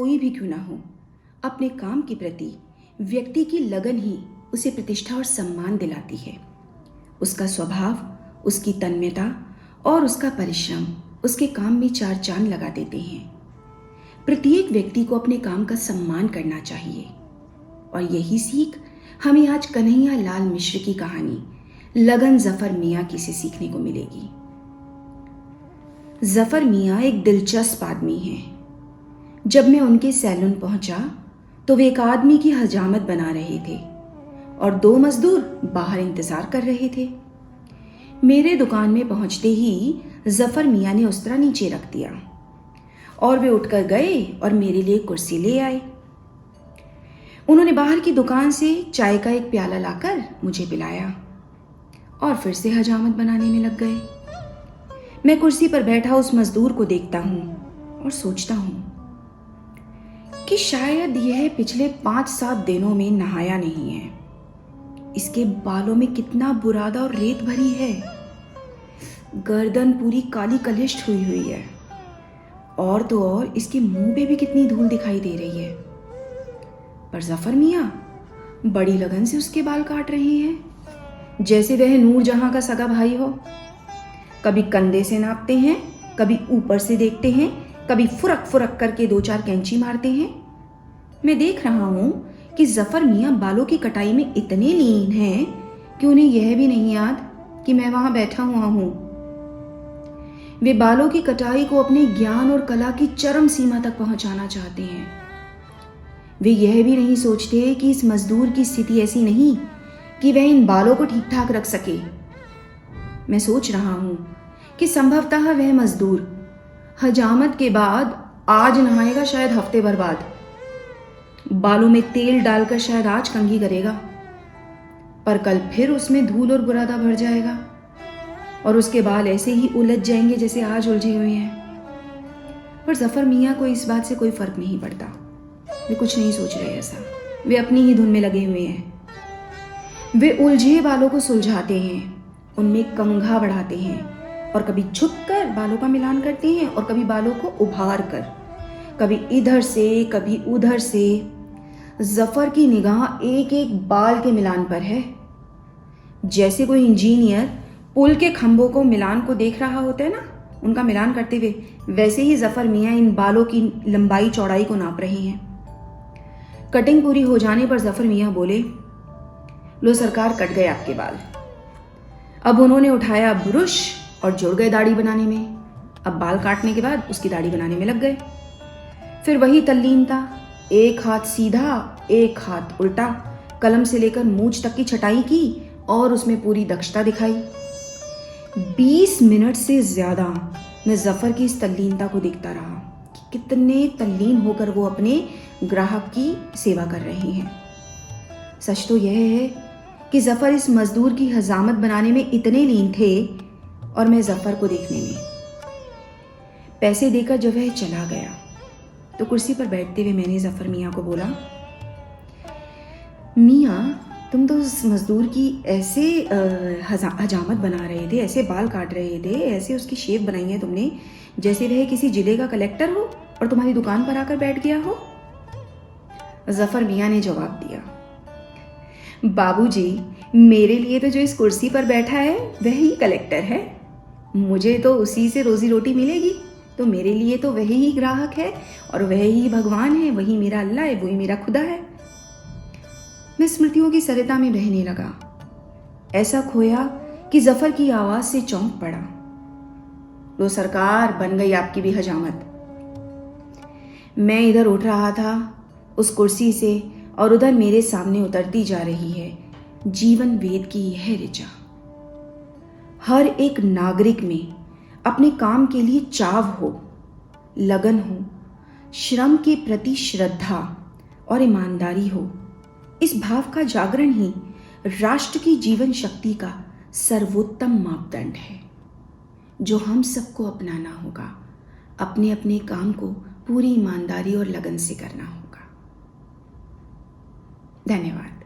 कोई भी क्यों ना हो, अपने काम के प्रति व्यक्ति की लगन ही उसे प्रतिष्ठा और सम्मान दिलाती है। उसका स्वभाव, उसकी तन्मयता और उसका परिश्रम उसके काम में चार चांद लगा देते हैं। प्रत्येक व्यक्ति को अपने काम का सम्मान करना चाहिए और यही सीख हमें आज कन्हैया लाल मिश्र की कहानी लगन जफर मियाँ की से सीखने को मिलेगी। जफर मियाँ एक दिलचस्प आदमी हैं। जब मैं उनके सैलून पहुंचा तो वे एक आदमी की हजामत बना रहे थे और दो मजदूर बाहर इंतजार कर रहे थे। मेरे दुकान में पहुंचते ही जफर मियाँ ने उस्तरा नीचे रख दिया और वे उठकर गए और मेरे लिए कुर्सी ले आए। उन्होंने बाहर की दुकान से चाय का एक प्याला लाकर मुझे पिलाया और फिर से हजामत बनाने में लग गए। मैं कुर्सी पर बैठा उस मजदूर को देखता हूं और सोचता हूं कि शायद यह पिछले 5-7 दिनों में नहाया नहीं है। इसके बालों में कितना बुरादा और रेत भरी है। गर्दन पूरी काली कलिष्ट हुई हुई है और तो और इसके मुंह पे भी कितनी धूल दिखाई दे रही है। पर जफर मियाँ बड़ी लगन से उसके बाल काट रहे हैं, जैसे वह नूरजहां का सगा भाई हो। कभी कंधे से नापते हैं, कभी ऊपर से देखते हैं, कभी फुरक फुरक करके 2-4 कैंची मारते हैं। मैं देख रहा हूं कि जफर मियाँ बालों की कटाई में इतने लीन हैं कि उन्हें यह भी नहीं याद कि मैं वहां बैठा हुआ हूं। वे बालों की कटाई को अपने ज्ञान और कला की चरम सीमा तक पहुंचाना चाहते हैं। वे यह भी नहीं सोचते कि इस मजदूर की स्थिति ऐसी नहीं कि वह इन बालों को ठीक ठाक रख सके। मैं सोच रहा हूं कि संभवतः वह मजदूर हजामत के बाद आज नहाएगा, शायद हफ्ते भर बाद। बालों में तेल डालकर शायद आज कंघी करेगा, पर कल फिर उसमें धूल और बुरादा भर जाएगा और उसके बाल ऐसे ही उलझ जाएंगे जैसे आज उलझे हुए हैं। पर जफर मियाँ को इस बात से कोई फर्क नहीं पड़ता। वे कुछ नहीं सोच रहे ऐसा। वे अपनी ही धुन में लगे हुए हैं। वे उलझे बालों को सुलझाते हैं, उनमें कंघा बढ़ाते हैं और कभी झुककर बालों का मिलान करते हैं और कभी बालों को उभार कर, कभी इधर से कभी उधर से। जफर की निगाह एक एक बाल के मिलान पर है। जैसे कोई इंजीनियर पुल के खंभों को मिलान को देख रहा होता है ना, उनका मिलान करते हुए, वैसे ही जफर मियाँ इन बालों की लंबाई चौड़ाई को नाप रहे हैं। कटिंग पूरी हो जाने पर जफर मियाँ बोले, लो सरकार, कट गए आपके बाल। अब उन्होंने उठाया ब्रश और जुड़ गए दाढ़ी बनाने में। अब बाल काटने के बाद उसकी दाढ़ी बनाने में लग गए। फिर वही तल्लीनता, एक हाथ सीधा एक हाथ उल्टा, कलम से लेकर मूंछ तक की छटाई की और उसमें पूरी दक्षता दिखाई। 20 मिनट से ज्यादा मैं जफर की इस तल्लीनता को देखता रहा कि कितने तल्लीन होकर वो अपने ग्राहक की सेवा कर रहे हैं। सच तो यह है कि जफर इस मजदूर की हजामत बनाने में इतने लीन थे और मैं जफर को देखने में। पैसे देकर जब वह चला गया तो कुर्सी पर बैठते हुए मैंने जफर मियाँ को बोला, मियाँ, तुम तो उस मजदूर की ऐसे हजामत बना रहे थे, ऐसे बाल काट रहे थे, ऐसे उसकी शेव बनाई है तुमने जैसे वह किसी जिले का कलेक्टर हो और तुम्हारी दुकान पर आकर बैठ गया हो। जफर मियाँ ने जवाब दिया, बाबूजी, मेरे लिए तो जो इस कुर्सी पर बैठा है वह ही कलेक्टर है। मुझे तो उसी से रोजी रोटी मिलेगी, तो मेरे लिए तो वही ही ग्राहक है और वह ही भगवान है, वही मेरा अल्लाह है, वही मेरा खुदा है। मैं स्मृतियों की सरिता में बहने लगा। ऐसा खोया कि जफर की आवाज से चौंक पड़ा, लो सरकार, बन गई आपकी भी हजामत। मैं इधर उठ रहा था उस कुर्सी से और उधर मेरे सामने उतरती जा रही है जीवन वेद की यह ऋचा। हर एक नागरिक में अपने काम के लिए चाव हो, लगन हो, श्रम के प्रति श्रद्धा और ईमानदारी हो। इस भाव का जागरण ही राष्ट्र की जीवन शक्ति का सर्वोत्तम मापदंड है, जो हम सबको अपनाना होगा। अपने अपने काम को पूरी ईमानदारी और लगन से करना होगा। धन्यवाद।